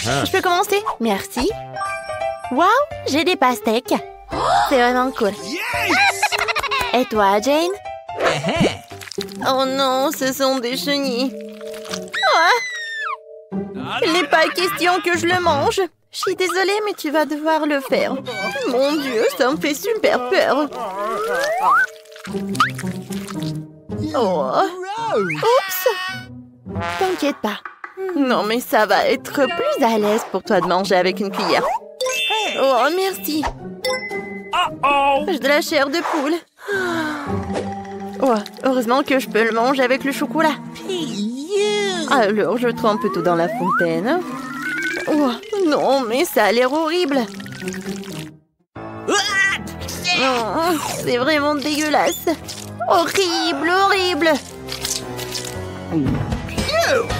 Je peux commencer? Merci. Waouh, j'ai des pastèques. C'est vraiment cool. Et toi, Jane? Oh non, ce sont des chenilles. Il n'est pas question que je le mange. Je suis désolée, mais tu vas devoir le faire. Mon Dieu, ça me fait super peur. Oh. Oups. T'inquiète pas. Non, mais ça va être plus à l'aise pour toi de manger avec une cuillère. Oh, merci. J'ai de la chair de poule. Oh, heureusement que je peux le manger avec le chocolat. Alors, je trempe tout dans la fontaine. Oh, non, mais ça a l'air horrible. Oh, c'est vraiment dégueulasse. Horrible, horrible.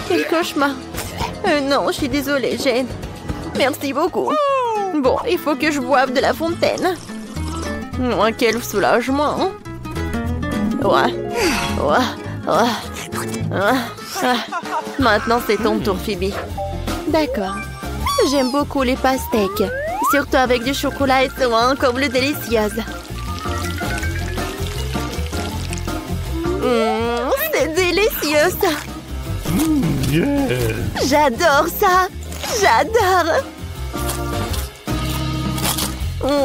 Quel cauchemar. Non, je suis désolée, Jane. Merci beaucoup. Bon, il faut que je boive de la fontaine. Oh, quel soulagement. Maintenant, c'est ton tour, Phoebe. D'accord. J'aime beaucoup les pastèques. Surtout avec du chocolat et soin comme le délicieuse. C'est délicieux, ça. J'adore ça. J'adore.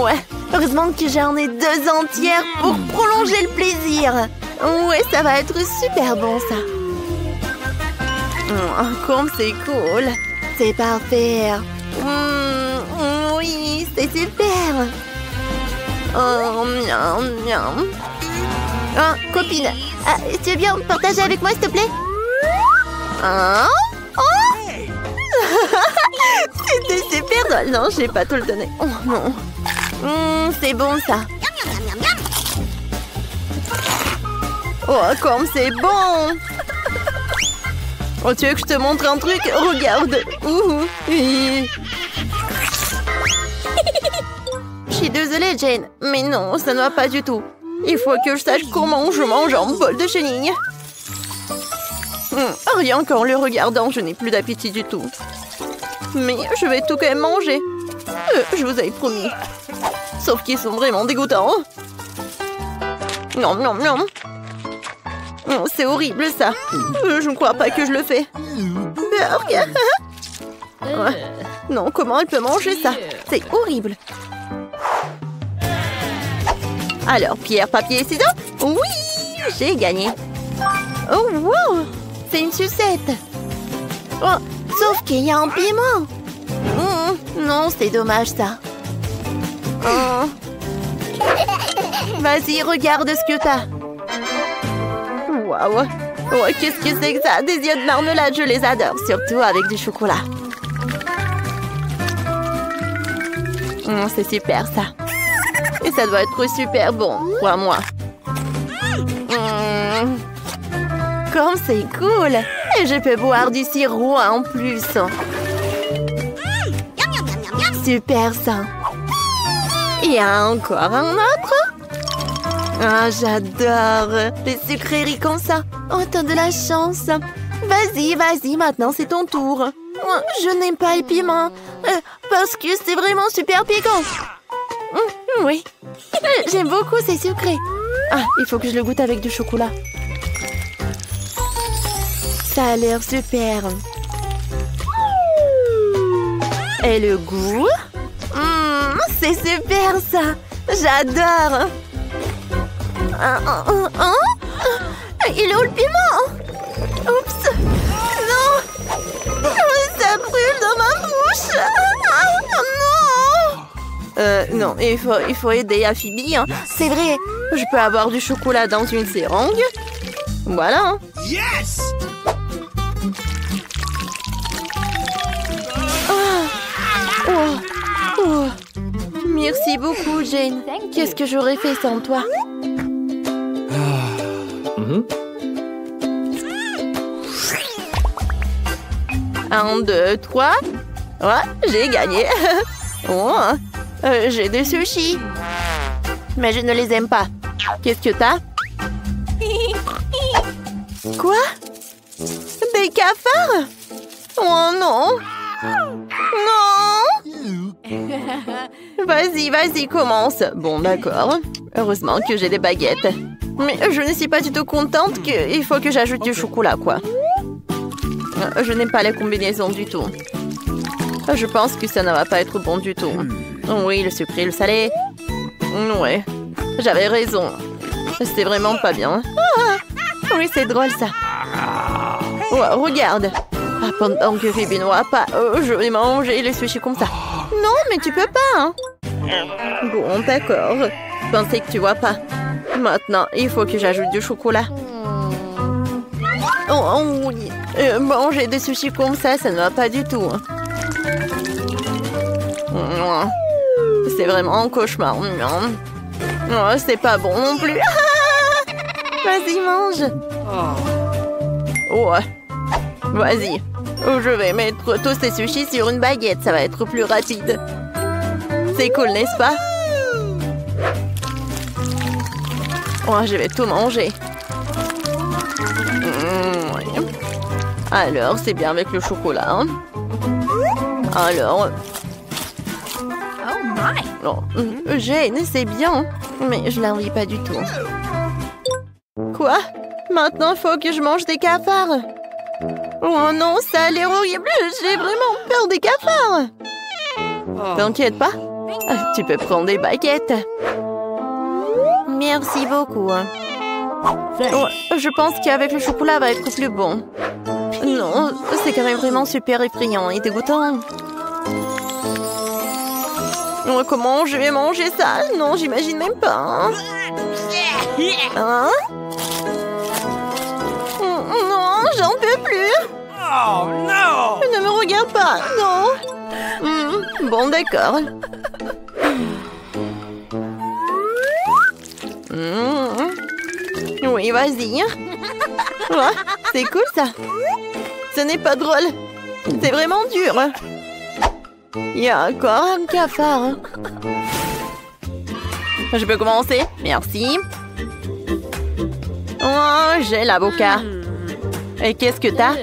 Ouais. Heureusement que j'en ai 2 entières pour prolonger le plaisir. Ouais, ça va être super bon, ça. Comme c'est cool. C'est parfait. Oui, c'est super. Oh, miam, miam. Oh, copine, tu veux bien partager avec moi, s'il te plaît? Oh. C'était super drôle. Non, je n'ai pas tout le donné. Oh non. C'est bon, ça. Oh, comme c'est bon. Oh, tu veux que je te montre un truc? Regarde. Je suis désolée, Jane. Mais non, ça ne va pas du tout. Il faut que je sache comment je mange un bol de chenilles. Rien qu'en le regardant, je n'ai plus d'appétit du tout. Mais je vais tout quand même manger. Je vous avais promis. Sauf qu'ils sont vraiment dégoûtants. Non, non, non. C'est horrible, ça. Je ne crois pas que je le fais. Burger. Non, comment elle peut manger ça? C'est horrible. Alors, pierre, papier, ciseaux? Oui, j'ai gagné. Oh, wow! C'est une sucette. Oh, sauf qu'il y a un piment. Non, c'est dommage, ça. Oh. Vas-y, regarde ce que t'as. Waouh! Oh, qu'est-ce que c'est que ça? Des yeux de marmelade, je les adore. Surtout avec du chocolat. C'est super, ça. Et ça doit être super bon, crois-moi. Comme c'est cool! Et je peux boire du sirop en plus. Super, ça. Il y a encore un autre? Ah, j'adore les sucreries comme ça. Oh, t'as de la chance. Vas-y, vas-y, maintenant c'est ton tour. Je n'aime pas le piment. Parce que c'est vraiment super piquant. Oui. J'aime beaucoup, c'est sucré. Ah, il faut que je le goûte avec du chocolat. Ça a l'air super. Et le goût? C'est super, ça. J'adore. Il est où le piment? Oups. Non. Ça brûle dans ma bouche. Non. Non, il faut aider à Phoebe. Hein. C'est vrai. Je peux avoir du chocolat dans une seringue. Voilà. Yes. Merci beaucoup, Jane. Qu'est-ce que j'aurais fait sans toi? 1, 2, 3. Ouais, j'ai gagné. J'ai des sushis. Mais je ne les aime pas. Qu'est-ce que t'as? Quoi? Des cafards? Oh non! Vas-y, vas-y, commence. Bon, d'accord. Heureusement que j'ai des baguettes. Mais je ne suis pas du tout contente qu'il faut que j'ajoute du chocolat, quoi. Je n'aime pas la combinaison du tout. Je pense que ça ne va pas être bon du tout. Oui, le sucré et le salé. Ouais, j'avais raison. C'est vraiment pas bien. Ah, oui, c'est drôle, ça. Oh, regarde. Ah, pendant que Phoebe ne voit pas, je vais manger les sushis comme ça. Non, mais tu peux pas, hein. Bon, d'accord. Je pensais que tu vois pas. Maintenant, il faut que j'ajoute du chocolat. Oh, oui. Manger des sushis comme ça ne va pas du tout. C'est vraiment un cauchemar. Oh, c'est pas bon non plus. Vas-y, mange. Oh. Vas-y. Je vais mettre tous ces sushis sur une baguette. Ça va être plus rapide. C'est cool, n'est-ce pas? Oh, je vais tout manger. Oui. Alors, c'est bien avec le chocolat. Hein? Alors... Oh, Jane, c'est bien. Mais je l'envie pas du tout. Quoi? Maintenant, il faut que je mange des cafards. Oh non, ça a l'air horrible. J'ai vraiment peur des cafards. T'inquiète pas. Tu peux prendre des baguettes. Merci beaucoup. Oh, je pense qu'avec le chocolat va être plus bon. Non, c'est quand même vraiment super effrayant et dégoûtant. Oh, comment je vais manger ça? Non, j'imagine même pas. Hein? Hein? Non, j'en peux plus. Oh non! Ne me regarde pas, non. Bon, d'accord. Oui, vas-y. Oh, c'est cool, ça. Ce n'est pas drôle. C'est vraiment dur. Il y a encore un cafard. Je peux commencer? Merci. Oh, j'ai l'avocat. Et qu'est-ce que t'as?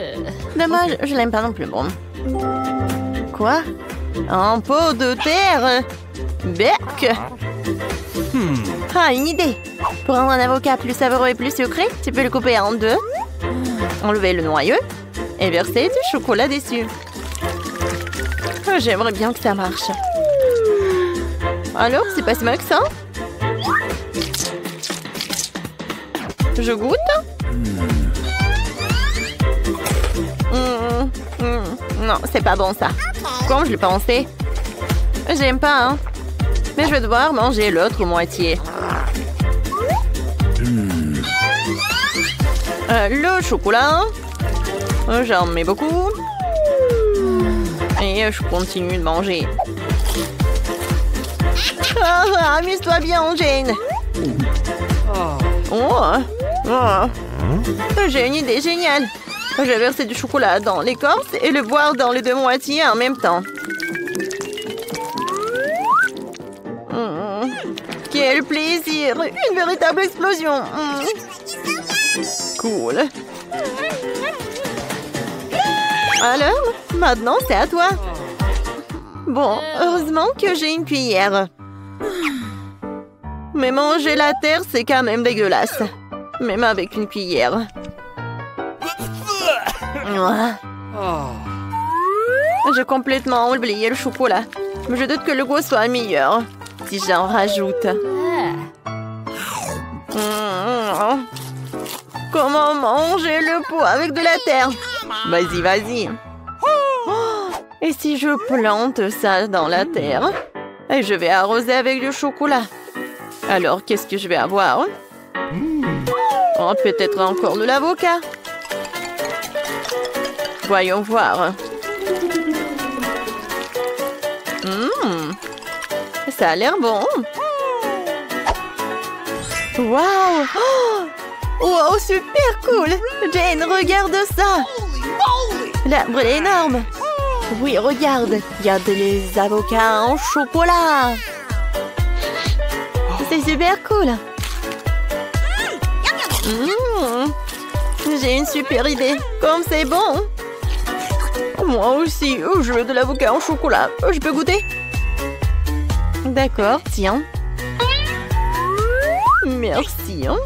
Dommage, je l'aime pas non plus. Bon. Quoi? Un pot de terre? Bec? Ah, une idée. Pour rendre un avocat plus savoureux et plus sucré, tu peux le couper en deux, enlever le noyau et verser du chocolat dessus. J'aimerais bien que ça marche. Alors, c'est pas si mal que ça? Je goûte? Non, c'est pas bon ça. Comme je l'ai pensé. J'aime pas, hein. Mais je vais devoir manger l'autre moitié. Le chocolat. J'en mets beaucoup. Et je continue de manger. Amuse-toi bien, Jane. J'ai une idée géniale. Je vais verser du chocolat dans l'écorce et le boire dans les deux moitiés en même temps. Quel plaisir! Une véritable explosion! Cool! Alors, maintenant c'est à toi! Bon, heureusement que j'ai une cuillère. Mais manger la terre, c'est quand même dégueulasse. Même avec une cuillère. J'ai complètement oublié le chocolat. Mais je doute que le goût soit meilleur si j'en rajoute. Comment manger le pot avec de la terre? Vas-y, vas-y. Et si je plante ça dans la terre? Et je vais arroser avec du chocolat. Alors, qu'est-ce que je vais avoir? Oh, peut-être encore de l'avocat. Voyons voir. Ça a l'air bon. Waouh! Wow, super cool! Jane, regarde ça! L'arbre est énorme! Oui, regarde, il y a des avocats en chocolat! C'est super cool! J'ai une super idée! Comme c'est bon! Moi aussi, je veux de l'avocat en chocolat. Je peux goûter? D'accord, tiens. Merci. Hein.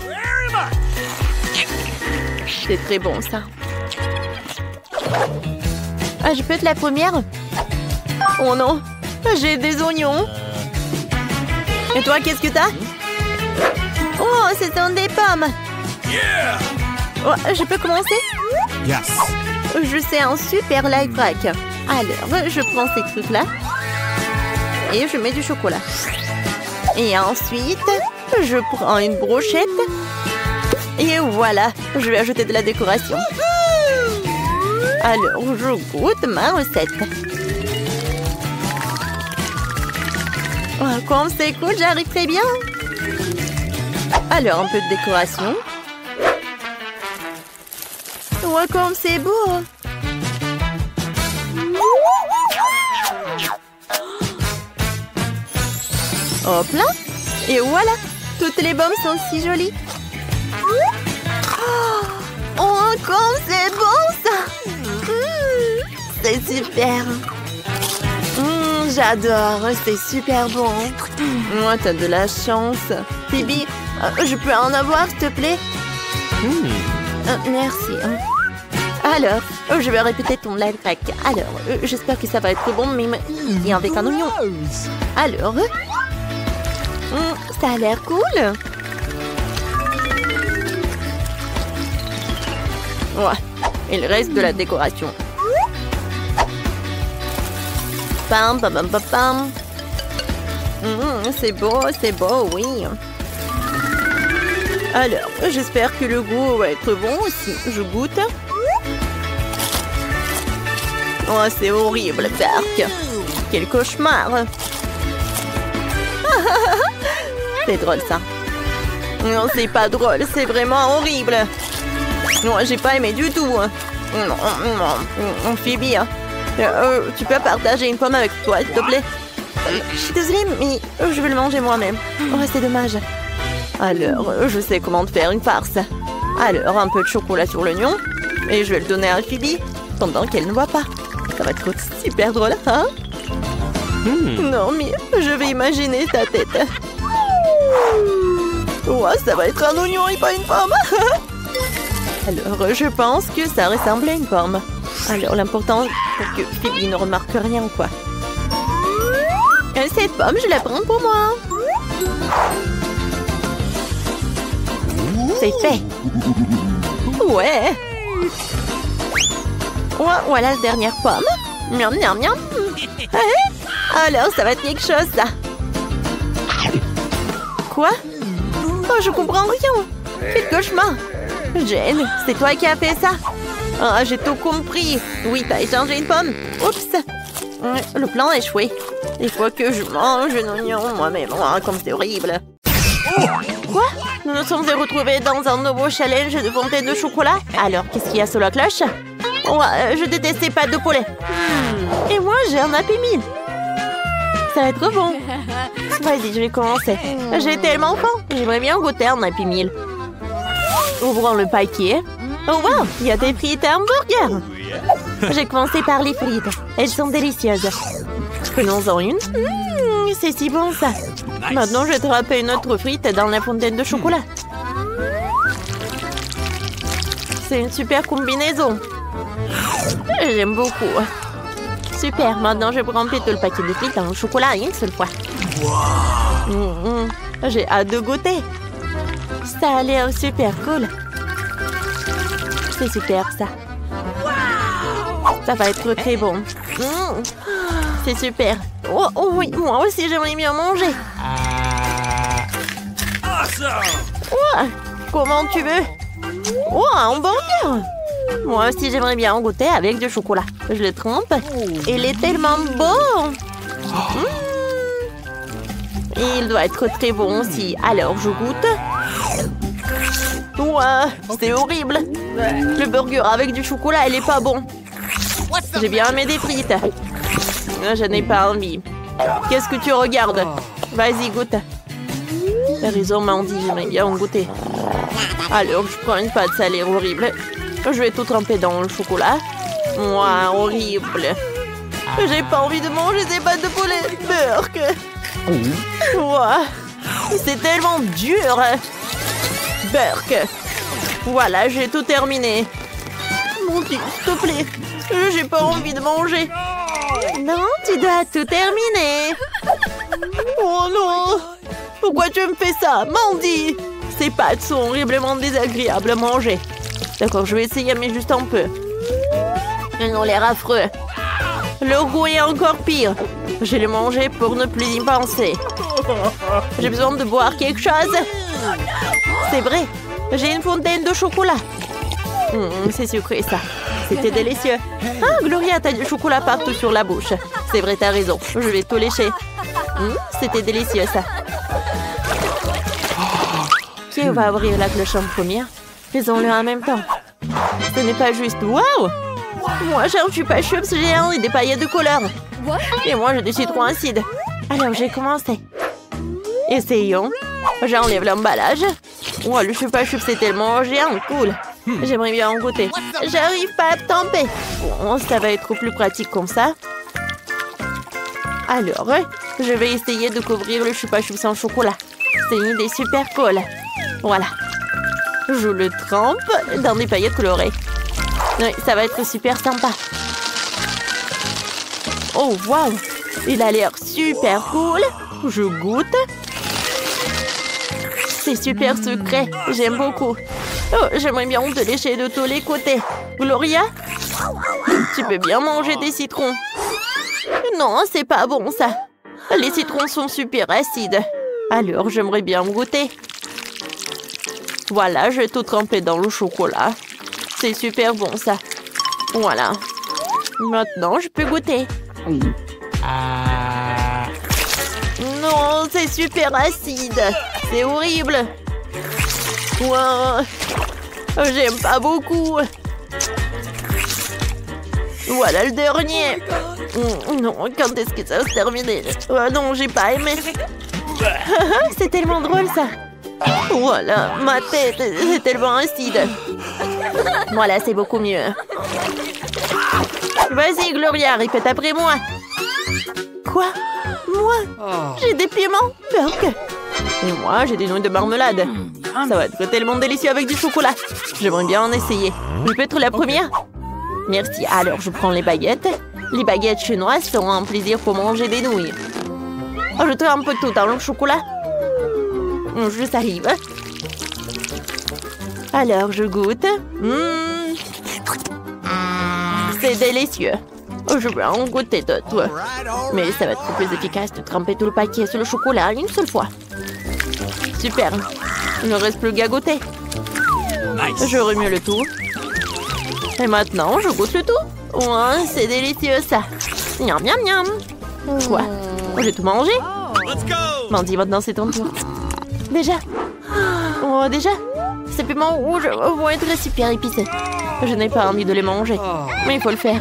C'est très bon, ça. Ah, je peux être la première? Oh non, j'ai des oignons. Et toi, qu'est-ce que t'as? Oh, ce sont des pommes. Oh, je peux commencer? Yes. Je sais un super life hack. Alors, je prends ces trucs-là et je mets du chocolat. Et ensuite, je prends une brochette et voilà, je vais ajouter de la décoration. Alors, je goûte ma recette. Oh, comme c'est cool, j'arrive très bien. Alors, un peu de décoration. Oh, comme c'est beau. Hop là. Et voilà, toutes les pommes sont si jolies. Oh, comme c'est bon ça. C'est super. J'adore, c'est super bon. Moi, t'as de la chance. Phoebe, je peux en avoir, s'il te plaît? Merci. Alors, je vais répéter ton live hack. Alors, j'espère que ça va être bon, mais et avec un oignon. Alors, ça a l'air cool. Ouais, il reste de la décoration. Pam, pam, pam, pam, pam. C'est beau, oui. Alors, j'espère que le goût va être bon aussi. Je goûte. Oh, c'est horrible, Dark. Quel cauchemar. C'est drôle, ça. Non, c'est pas drôle, c'est vraiment horrible. Non, j'ai pas aimé du tout. Non, Phoebe, tu peux partager une pomme avec toi, s'il te plaît? Je suis désolée, mais je vais le manger moi-même. Oh, c'est dommage. Alors, je sais comment te faire une farce. Alors, un peu de chocolat sur l'oignon. Et je vais le donner à Phoebe pendant qu'elle ne voit pas. Ça va être super drôle, hein? Non, mais je vais imaginer ta tête. Oh, ça va être un oignon et pas une pomme. Alors, je pense que ça ressemble à une pomme. Alors, l'important, c'est que Phoebe ne remarque rien, quoi. Cette pomme, je la prends pour moi. C'est fait. Ouais. Oh, voilà la dernière pomme. Miam, miam, miam. Alors, ça va être quelque chose, ça. Quoi? Oh, je comprends rien. Quel cauchemar. Jane, c'est toi qui as fait ça? Ah, j'ai tout compris. Oui, t'as échangé une pomme. Oups. Le plan a échoué. Il faut que je mange un oignon moi-même. Oh, comme c'est horrible. Quoi? Nous nous sommes retrouvés dans un nouveau challenge de fontaine de chocolat. Alors, qu'est-ce qu'il y a sur la cloche? Oh, je déteste ces pâtes de poulet. Et moi, j'ai un Happy Meal. Ça va être bon. Vas-y, je vais commencer. J'ai tellement faim. J'aimerais bien goûter un Happy Meal. Ouvrons le paquet. Oh wow, il y a des frites et hamburgers. J'ai commencé par les frites. Elles sont délicieuses. Prenons-en une. C'est si bon, ça. Maintenant, je vais tremper une autre frite dans la fontaine de chocolat. C'est une super combinaison. J'aime beaucoup. Super, maintenant je vais tremper tout le paquet de frites dans le chocolat une seule fois. J'ai hâte de goûter. Ça a l'air super cool. C'est super, ça. Ça va être très bon. C'est super. Oh, oh oui, moi aussi j'aimerais bien manger. Oh, comment tu veux? Oh, un hamburger. Moi aussi j'aimerais bien en goûter avec du chocolat. Je le trempe. Il est tellement bon. Et il doit être très bon aussi. Alors je goûte. Ouais, c'est horrible. Le burger avec du chocolat, il est pas bon. J'ai bien aimé des frites. Je n'ai pas envie. Qu'est-ce que tu regardes? Vas-y, goûte. T'as raison, Mandy, j'aimerais bien en goûter. Alors, je prends une pâte salée horrible. Je vais tout tremper dans le chocolat. Moi, horrible. J'ai pas envie de manger des pâtes de poulet. Burk. Ouah, c'est tellement dur. Burk. Voilà, j'ai tout terminé. Mon Dieu, s'il te plaît. J'ai pas envie de manger. Non, tu dois tout terminer. Oh non. Pourquoi tu me fais ça, Mandy? Ces pâtes sont horriblement désagréables à manger. D'accord, je vais essayer, mais juste un peu. Elles ont l'air affreux. Le goût est encore pire. Je vais le manger pour ne plus y penser. J'ai besoin de boire quelque chose. C'est vrai, j'ai une fontaine de chocolat. C'est sucré, ça. C'était délicieux. Ah, Gloria, t'as du chocolat partout sur la bouche. C'est vrai, t'as raison. Je vais tout lécher. C'était délicieux, ça. Qui va ouvrir la cloche en premier? Faisons-le en même temps. Ce n'est pas juste. Waouh! Moi, j'ai un chupa-chups géant et des paillettes de couleur. Et moi, j'ai des citrons acides. Alors, j'ai commencé. Essayons. J'enlève l'emballage. Oh, le chupa-chups est tellement géant, cool. J'aimerais bien en goûter. J'arrive pas à tomber. Bon, ça va être plus pratique comme ça. Alors, je vais essayer de couvrir le chupa-chups en chocolat. C'est une idée super cool. Voilà. Je le trempe dans des paillettes colorées. Oui, ça va être super sympa. Oh, waouh! Il a l'air super cool. Je goûte. C'est super sucré. J'aime beaucoup. Oh, j'aimerais bien te lécher de tous les côtés. Gloria? Tu peux bien manger des citrons. Non, c'est pas bon, ça. Les citrons sont super acides. Alors, j'aimerais bien goûter. Voilà, je vais tout tremper dans le chocolat. C'est super bon, ça. Voilà. Maintenant, je peux goûter. Non, c'est super acide. C'est horrible. Wow. J'aime pas beaucoup. Voilà le dernier. Non, quand est-ce que ça va se terminer? Oh non, j'ai pas aimé. C'est tellement drôle, ça. Voilà, ma tête, c'est tellement acide. Voilà, c'est beaucoup mieux. Vas-y, Gloria, répète après moi. Quoi? Moi? J'ai des piments? Burk. Et moi, j'ai des nouilles de marmelade. Ça va être tellement délicieux avec du chocolat. J'aimerais bien en essayer. Je peux être la première? Merci. Alors, je prends les baguettes. Les baguettes chinoises seront un plaisir pour manger des nouilles. Je trempe tout dans le chocolat. Je salive. Alors, je goûte. C'est délicieux. Je vais en goûter d'autres. Mais ça va être plus efficace de tremper tout le paquet sur le chocolat une seule fois. Super. Il ne reste plus qu'à goûter. Je remue le tout. Et maintenant, je goûte le tout. Ouais, c'est délicieux, ça. Miam, miam, miam. Quoi? J'ai tout mangé? Mandy, maintenant, c'est ton tour. Déjà? Oh, déjà? Ces piments rouges vont être super épicés. Je n'ai pas envie de les manger. Mais il faut le faire.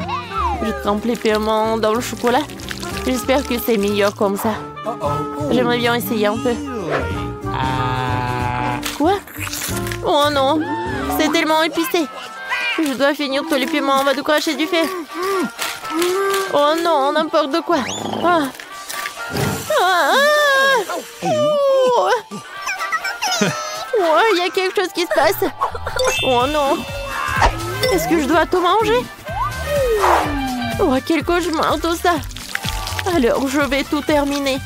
Je trempe les piments dans le chocolat. J'espère que c'est meilleur comme ça. J'aimerais bien essayer un peu. Quoi? Oh non! C'est tellement épicé. Je dois finir tous les piments avant de cracher du feu. Oh non, n'importe quoi. Oh, il y a quelque chose qui se passe. Oh non. Est-ce que je dois tout manger? Oh, quel cauchemar tout ça. Alors, je vais tout terminer.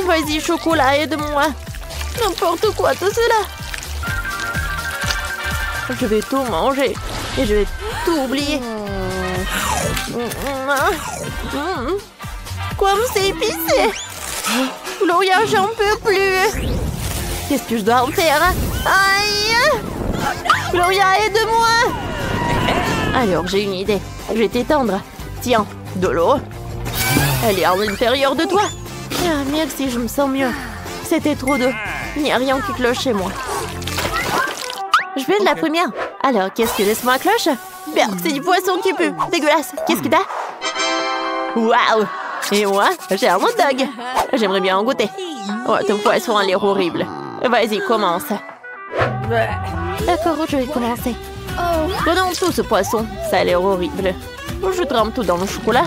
Vas-y, chocolat, aide-moi. N'importe quoi, tout cela. Je vais tout manger. Et je vais tout oublier. Comme c'est épicé. Gloria, j'en peux plus. Qu'est-ce que je dois en faire? Aïe! Gloria, aide-moi! Alors, j'ai une idée. Je vais t'étendre. Tiens, de l'eau. Elle est à l'intérieur de toi. Ah, merci, je me sens mieux. C'était trop d'eau. Il n'y a rien qui cloche chez moi. Je vais de la première. Alors, qu'est-ce que laisse-moi la cloche? Merde, c'est du poisson qui pue. Dégueulasse. Qu'est-ce que t'as? Waouh! Et moi, j'ai un hot dog. J'aimerais bien en goûter. Oh, ton poisson a l'air horrible. Vas-y, commence. D'accord, je vais commencer. Prenons tout ce poisson. Ça a l'air horrible. Je trempe tout dans le chocolat.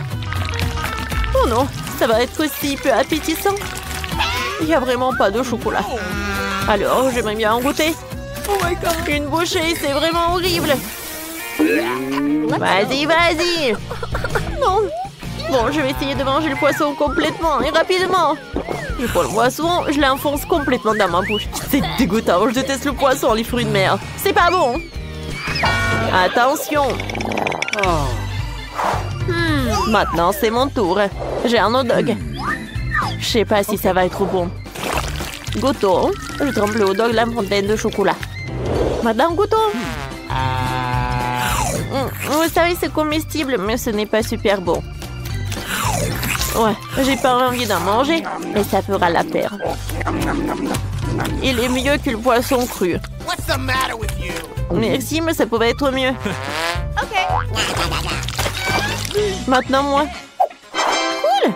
Oh non, Ça va être si peu appétissant. Il n'y a vraiment pas de chocolat. Alors, j'aimerais bien en goûter. Une bouchée, c'est vraiment horrible. Vas-y, vas-y. Non. Bon, je vais essayer de manger le poisson complètement et rapidement. Je prends le poisson, je l'enfonce complètement dans ma bouche. C'est dégoûtant, je déteste le poisson, les fruits de mer. C'est pas bon. Attention. Maintenant, c'est mon tour. J'ai un hot dog. Je sais pas si ça va être bon. Goûtons. Je trempe le hot dog la fontaine de chocolat. Maintenant, goûtons. Vous savez, c'est comestible, mais ce n'est pas super bon. Ouais, j'ai pas envie d'en manger, mais ça fera l'affaire. Il est mieux que le poisson cru. Merci, mais ça pouvait être mieux. Maintenant, moi. Cool!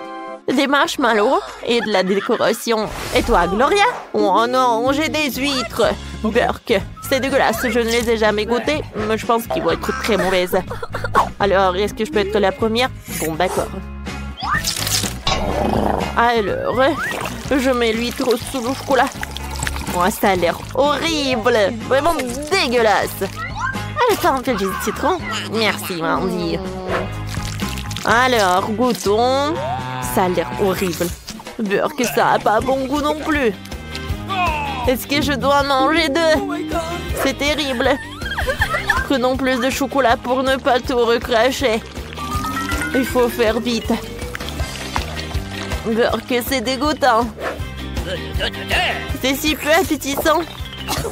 Des marshmallows et de la décoration. Et toi, Gloria? Oh non, j'ai des huîtres. Burk, c'est dégueulasse, je ne les ai jamais goûtées, mais je pense qu'ils vont être très mauvaises. Alors, est-ce que je peux être la première? Bon, d'accord. Alors, je mets l'huître sous le chocolat. Oh, ça a l'air horrible, vraiment dégueulasse. Attends, un peu de jus de citron. Merci, Mandy. Alors, goûtons. Ça a l'air horrible. Burk, ça a pas bon goût non plus. Est-ce que je dois en manger deux? C'est terrible. Prenons plus de chocolat pour ne pas tout recracher. Il faut faire vite. Burk, c'est dégoûtant. C'est si peu appétissant.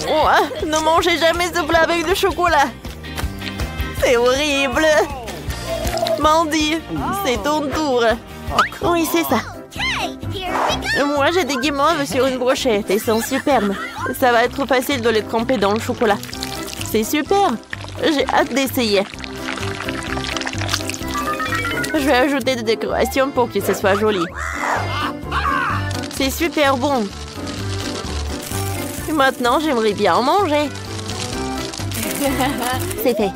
Oh, ne mangez jamais ce plat avec du chocolat. C'est horrible. Mandy, c'est ton tour. Oui, c'est ça. Moi, j'ai des guimauves sur une brochette et sont superbes. Ça va être facile de les tremper dans le chocolat. C'est super. J'ai hâte d'essayer. Je vais ajouter des décorations pour que ce soit joli. C'est super bon. Et maintenant, j'aimerais bien en manger. C'est fait.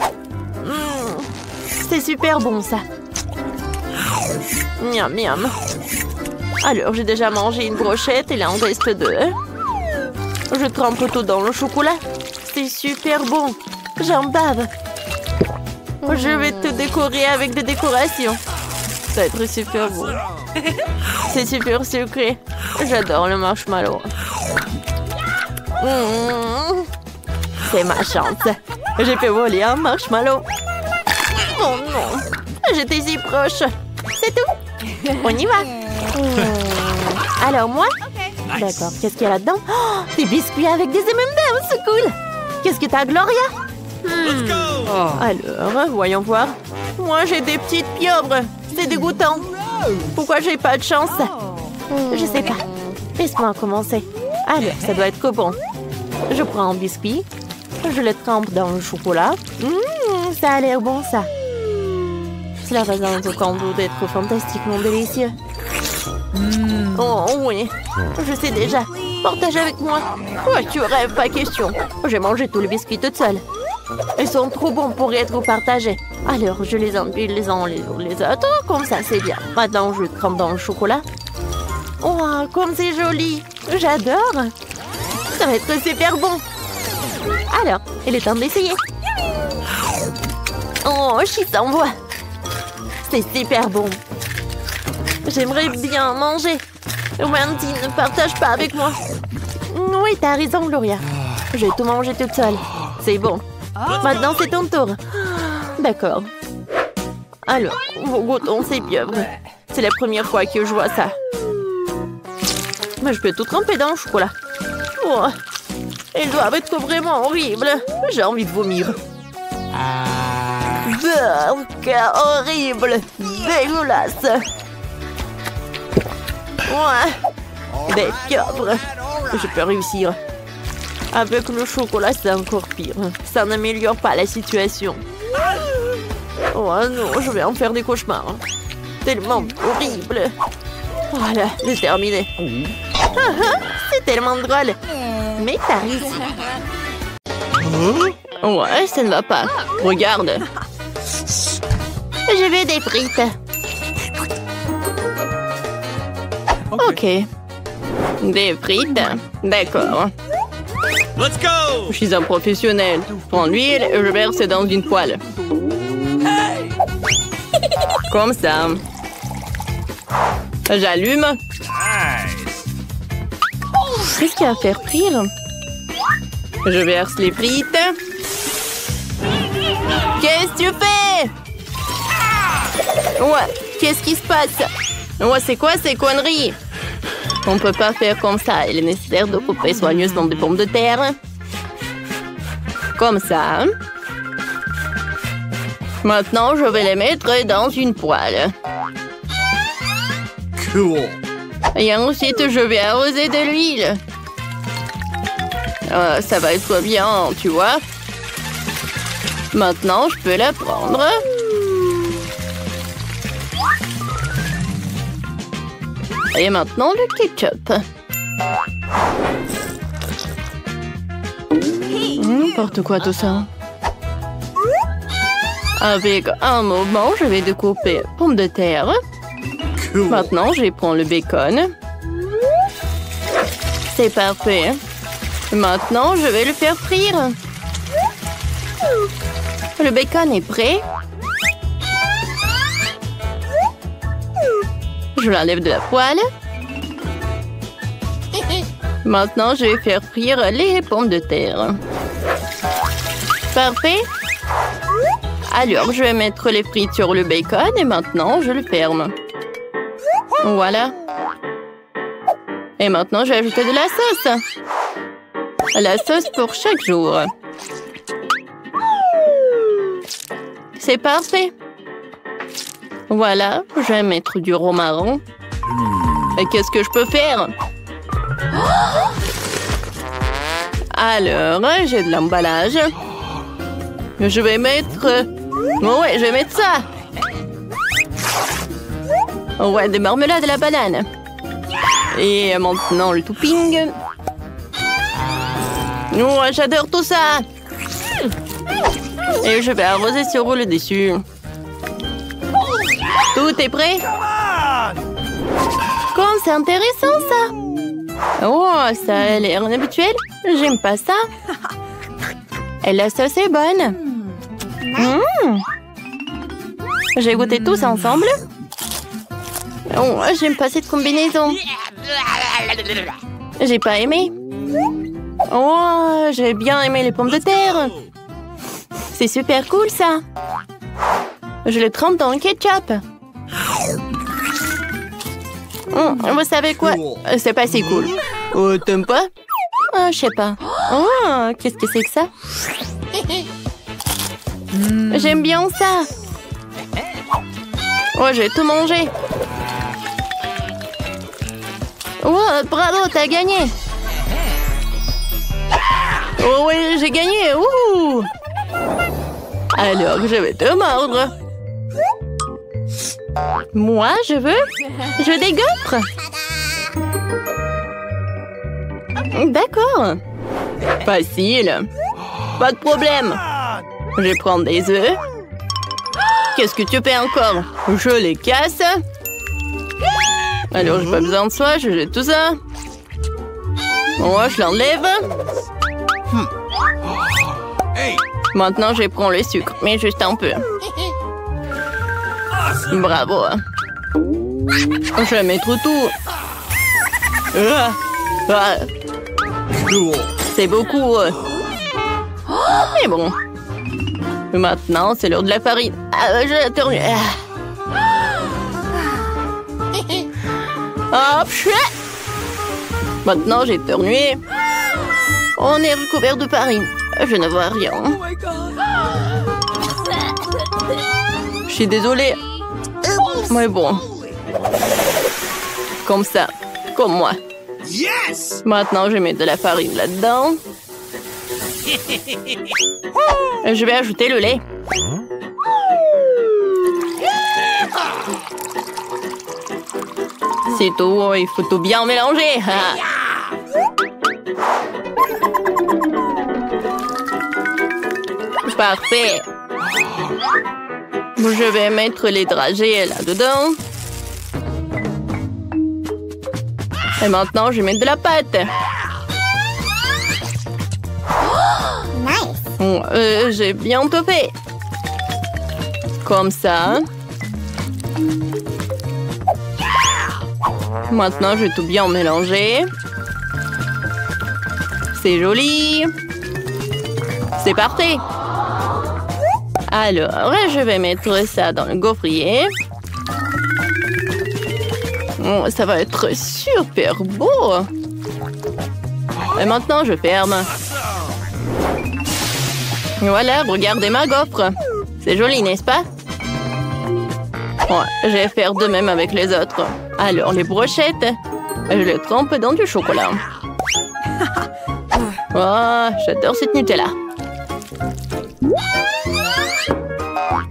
C'est super bon, ça. Miam, miam. Alors, j'ai déjà mangé une brochette et il en reste deux. Je trempe tout dans le chocolat. C'est super bon. J'en bave. Je vais te décorer avec des décorations. Ça va être super bon. C'est super sucré. J'adore le marshmallow. C'est ma chance. J'ai fait voler un marshmallow. Oh non. J'étais si proche. C'est tout. On y va. Alors moi? D'accord. Qu'est-ce qu'il y a là-dedans? Oh, des biscuits avec des M&M's. C'est cool. Qu'est-ce que t'as, Gloria? Alors, voyons voir. Moi, j'ai des petites pieuvres. C'est dégoûtant. Pourquoi j'ai pas de chance? Je sais pas. Laisse-moi commencer. Alors, ça doit être que bon. Je prends un biscuit. Je le trempe dans le chocolat. Ça a l'air bon, ça. Cela va dans le combo d'être fantastiquement délicieux. Oh oui, je sais déjà. Partage avec moi. Ouais, tu rêves, pas question. J'ai mangé tous les biscuits toute seule. Ils sont trop bons pour être partagés. Alors, je les empile les uns les autres. Comme ça, c'est bien. Maintenant, je trempe dans le chocolat. Oh, comme c'est joli. J'adore. Ça va être super bon. Alors, il est temps d'essayer. Oh, je s'envoie. C'est super bon. J'aimerais bien manger. Wendy, ne partage pas avec moi. Oui, t'as raison, Gloria. Je vais tout manger toute seule. C'est bon. Maintenant, c'est ton tour. D'accord. Alors, goûtons ces pieuvres. C'est la première fois que je vois ça. Mais je peux tout tremper dans le chocolat. Oh, ils doivent être vraiment horribles. J'ai envie de vomir. Horrible. Dégueulasse. Ouais. Des pieuvres. Je peux réussir. Avec le chocolat, c'est encore pire. Ça n'améliore pas la situation. Oh non, je vais en faire des cauchemars. Tellement horrible. Voilà, c'est terminé. C'est tellement drôle. Mais t'as réussi. Ouais, ça ne va pas. Regarde. Je veux des frites. Ok. Des frites. D'accord. Let's go! Je suis un professionnel. Je prends l'huile et je verse dans une poêle. Comme ça. J'allume. Nice! Qu'est-ce qu'il y a à faire frire? Je verse les frites. Qu'est-ce que tu fais? Ouais, qu'est-ce qui se passe? Ouais, c'est quoi ces conneries? On peut pas faire comme ça. Il est nécessaire de couper soigneusement des pommes de terre. Comme ça. Maintenant, je vais les mettre dans une poêle. Cool! Et ensuite, je vais arroser de l'huile. Ça va être bien, tu vois. Maintenant, je peux la prendre. Et maintenant, le ketchup. N'importe quoi tout ça. Avec un moment, je vais découper pommes de terre. Cool! Maintenant, je prends le bacon. C'est parfait. Maintenant, je vais le faire frire. Le bacon est prêt. Je l'enlève de la poêle. Maintenant, je vais faire frire les pommes de terre. Parfait. Alors, je vais mettre les frites sur le bacon et maintenant, je le ferme. Voilà. Et maintenant, je vais ajouter de la sauce. La sauce pour chaque jour. C'est parfait. Voilà, je vais mettre du romarin. Et qu'est-ce que je peux faire? Alors, j'ai de l'emballage. Je vais mettre... Ouais, je vais mettre ça. Ouais, des marmelades à la banane. Et maintenant, le topping. Ouais, j'adore tout ça. Et je vais arroser sur le dessus. Tout est prêt? Comme c'est intéressant, ça. Oh, ça a l'air inhabituel. J'aime pas ça. Et la sauce est bonne. J'ai goûté tous ensemble. Oh, j'aime pas cette combinaison. J'ai pas aimé. Oh, j'ai bien aimé les pommes de terre. C'est super cool, ça. Je les trempe dans le ketchup. Vous savez quoi? C'est pas si cool. Oh, t'aimes pas? Oh, je sais pas. Oh, qu'est-ce que c'est que ça? J'aime bien ça. Oh, j'ai tout mangé. Oh, bravo, t'as gagné. Oh oui, j'ai gagné. Ouh. Alors, je vais te mordre. Moi, je des gaufres. D'accord. Facile. Pas de problème. Je vais prendre des œufs. Qu'est-ce que tu fais encore? Je les casse. Alors, j'ai pas besoin de ça. Je jette tout ça. Moi, je l'enlève. Maintenant, je prends le sucre, mais juste un peu. Bravo. Je vais mettre tout. C'est beaucoup. Mais bon. Maintenant, c'est l'heure de la farine. Je tourne. Hop, maintenant, j'ai éternué. On est recouvert de farine. Je ne vois rien. Je suis désolée. Mais bon. Comme ça. Comme moi. Yes! Maintenant, je vais mettre de la farine là-dedans. Je vais ajouter le lait. C'est tout. Il faut tout bien mélanger. Parfait. Je vais mettre les dragées là-dedans. Et maintenant, je mets de la pâte. J'ai bien tout fait. Comme ça. Maintenant, je vais tout bien mélanger. C'est joli. C'est parfait. Alors, je vais mettre ça dans le gaufrier. Oh, ça va être super beau. Et maintenant, je ferme. Voilà, regardez ma gaufre. C'est joli, n'est-ce pas? Ouais, je vais faire de même avec les autres. Alors, les brochettes, je les trempe dans du chocolat. Oh, j'adore cette Nutella.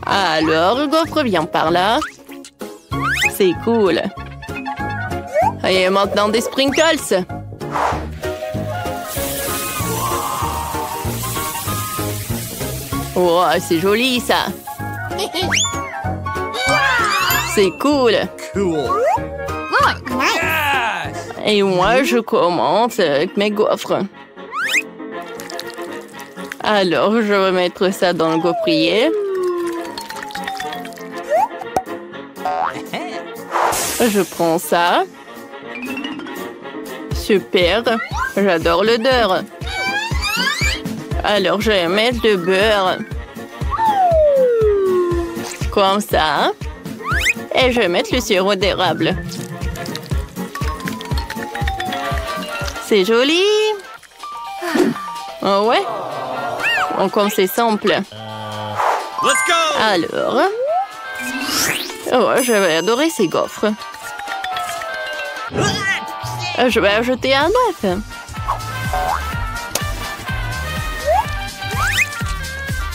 Alors, le gaufre vient par là. C'est cool. Et maintenant, des sprinkles. Oh, c'est joli, ça. C'est cool. Cool. Et moi, je commence avec mes gaufres. Alors, je vais mettre ça dans le gaufrier. Je prends ça. Super. J'adore l'odeur. Alors, je vais mettre le beurre. Comme ça. Et je vais mettre le sirop d'érable. C'est joli. Oh ouais. Oh, comme c'est simple. Let's go. Alors. Oh, je vais adorer ces gaufres. Je vais ajouter un œuf.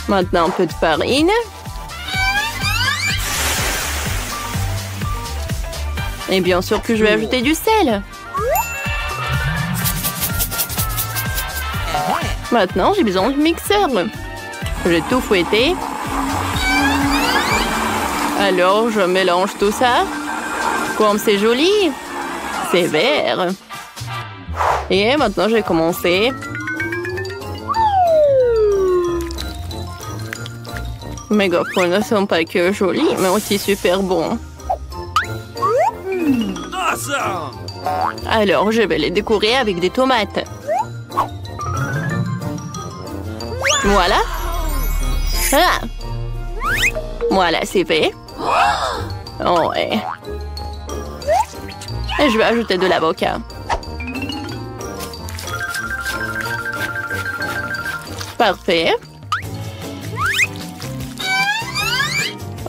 Maintenant, un peu de farine. Et bien sûr que je vais ajouter du sel. Maintenant, j'ai besoin du mixeur. Je vais tout fouetter. Alors, je mélange tout ça. Comme c'est joli. C'est vert. Et maintenant, je vais commencer. Mes gaufres ne sont pas que jolis, mais aussi super bons. Awesome. Alors, je vais les décorer avec des tomates. Voilà. Ah. Voilà, c'est fait. Oh, ouais. Et je vais ajouter de l'avocat. Parfait.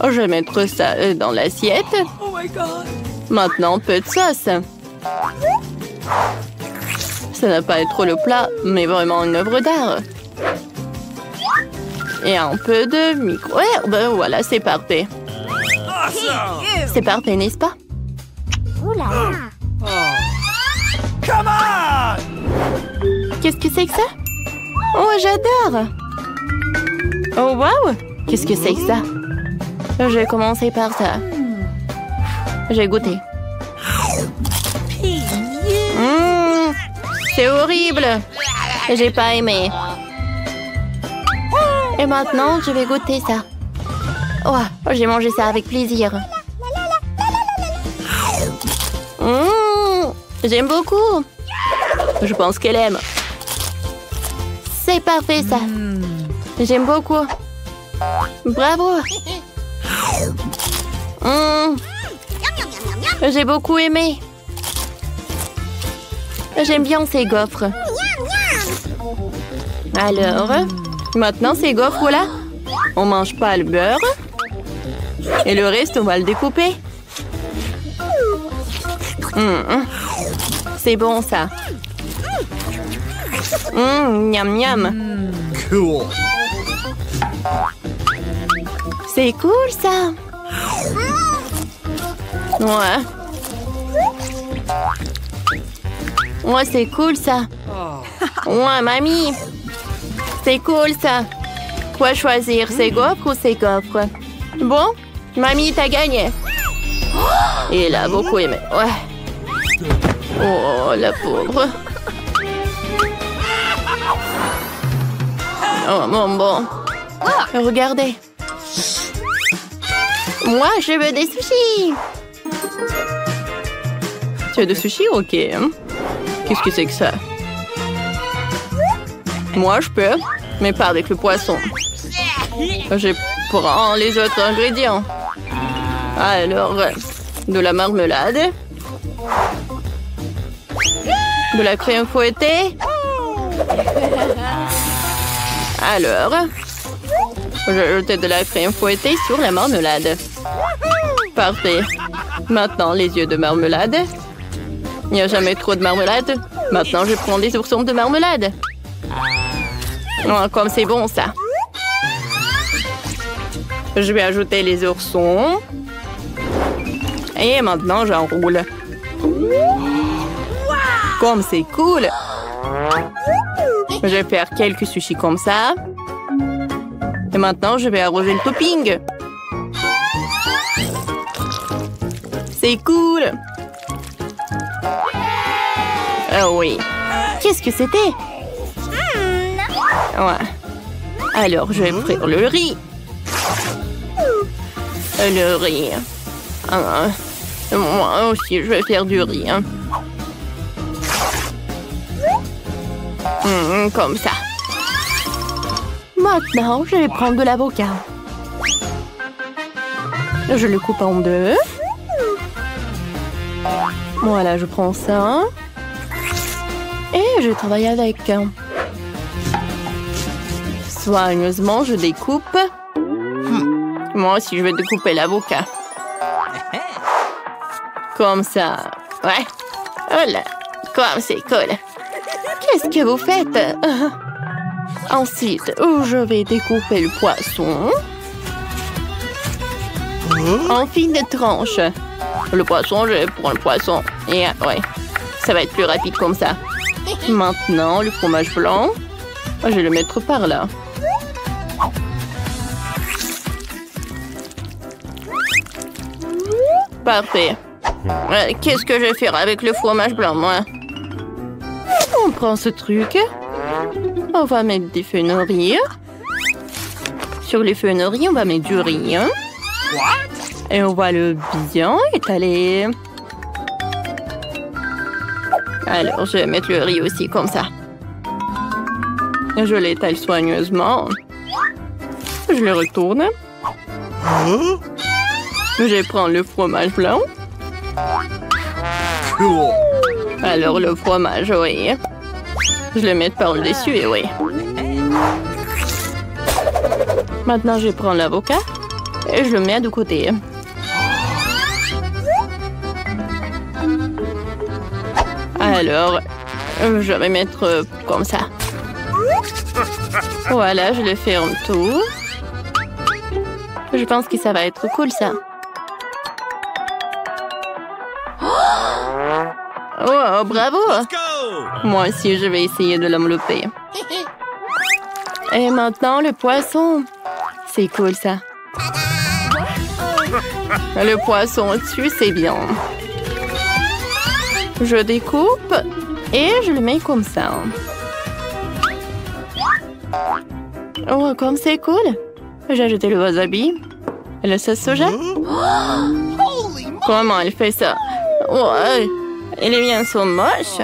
Je vais mettre ça dans l'assiette. Oh my God. Maintenant, un peu de sauce. Ça n'a pas être le plat, mais vraiment une œuvre d'art. Et un peu de micro-herbe. Voilà, c'est parfait. Awesome. C'est parfait, n'est-ce pas? Come on. Qu'est-ce que c'est que ça? Oh, j'adore! Oh, waouh! Qu'est-ce que c'est que ça? Je vais commencer par ça. J'ai goûté. C'est horrible! J'ai pas aimé. Et maintenant, je vais goûter ça. Oh, j'ai mangé ça avec plaisir. J'aime beaucoup. Je pense qu'elle aime. C'est parfait, ça. J'aime beaucoup. Bravo. J'ai beaucoup aimé. J'aime bien ces gaufres. Alors, maintenant ces gaufres-là, on mange pas le beurre. Et le reste, on va le découper. C'est bon, ça. Miam, miam. Cool. C'est cool, ça. Ouais. Ouais, c'est cool, ça. Ouais, mamie. C'est cool, ça. Quoi choisir, ces gaufres ou ces gaufres? Bon, mamie, t'as gagné. Et elle a beaucoup aimé. Ouais. Oh, la pauvre. Oh, bon. Regardez. Moi, je veux des sushis. Tu as des sushis? Ok. Qu'est-ce que c'est que ça? Moi, je peux, mais pas avec le poisson. Je prends les autres ingrédients. Alors, de la marmelade. De la crème fouettée. Alors, j'ai ajouté de la crème fouettée sur la marmelade. Parfait. Maintenant, les yeux de marmelade. Il n'y a jamais trop de marmelade. Maintenant, je prends des oursons de marmelade. Oh, comme c'est bon, ça. Je vais ajouter les oursons. Et maintenant, j'enroule. Comme c'est cool. Je vais faire quelques sushis comme ça. Et maintenant, je vais arroser le topping. C'est cool. Oh oui. Qu'est-ce que c'était? Ouais. Alors, je vais frire le riz. Le riz. Moi aussi, je vais faire du riz. Comme ça. Maintenant, je vais prendre de l'avocat. Je le coupe en deux. Voilà, je prends ça. Et je travaille avec. Soigneusement, je découpe. Moi aussi, je vais découper l'avocat. Comme ça. Ouais. Oh là, comme c'est cool. Qu'est-ce que vous faites? Ensuite, je vais découper le poisson en fines tranches. Le poisson, je prends le poisson. Et ouais, ça va être plus rapide comme ça. Maintenant, le fromage blanc, je vais le mettre par là. Parfait. Qu'est-ce que je vais faire avec le fromage blanc, moi? On prend ce truc. On va mettre des fenouilles. Sur les fenouilles, on va mettre du riz. Et on va le bien étaler. Alors, je vais mettre le riz aussi comme ça. Je l'étale soigneusement. Je le retourne. Je prends le fromage blanc. Alors, le fromage, oui. Je le mets par-dessus, oui. Maintenant, je prends l'avocat et je le mets de côté. Alors, je vais mettre comme ça. Voilà, je le ferme tout. Je pense que ça va être cool, ça. Oh, bravo! Moi aussi, je vais essayer de l'envelopper. Et maintenant, le poisson. C'est cool, ça. Le poisson dessus, c'est bien. Je découpe et je le mets comme ça. Oh, comme c'est cool. J'ai ajouté le wasabi. Et le sauce soja. Comment elle fait ça? Ouais. Et les miens sont moches.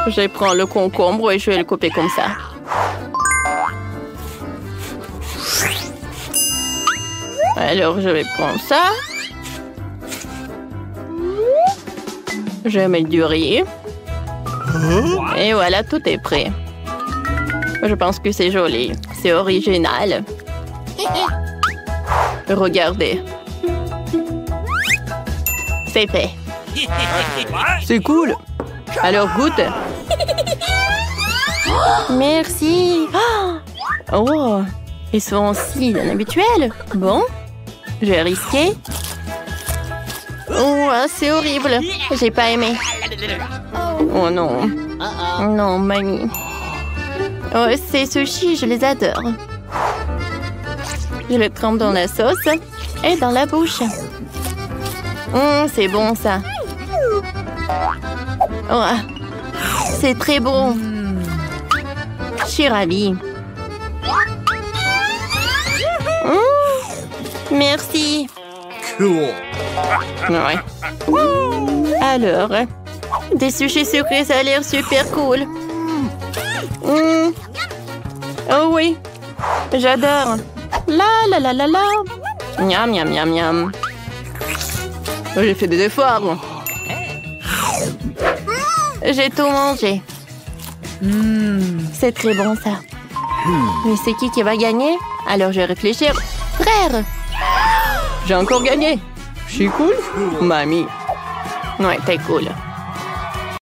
Je prends le concombre et je vais le couper comme ça. Alors, je vais prendre ça. Je vais mettre du riz. Et voilà, tout est prêt. Je pense que c'est joli. C'est original. Regardez. C'est fait. C'est cool. Alors, goûte. Merci. Oh, ils sont aussi inhabituels. Bon, je vais risquer. Oh, c'est horrible. J'ai pas aimé. Oh non. Non, mamie. Oh, ces sushis, je les adore. Je les trempe dans la sauce et dans la bouche. C'est bon, ça. Oh, c'est très bon. Je suis ravie. Merci. Cool. Ouais. Alors, des sushis sucrés, ça a l'air super cool. Oh oui, j'adore. La la la la la. Miam miam miam miam. J'ai fait des efforts. J'ai tout mangé. C'est très bon ça. Mais c'est qui va gagner? Alors je vais réfléchir. Frère! J'ai encore gagné. Je suis cool? Mamie. Ouais, t'es cool.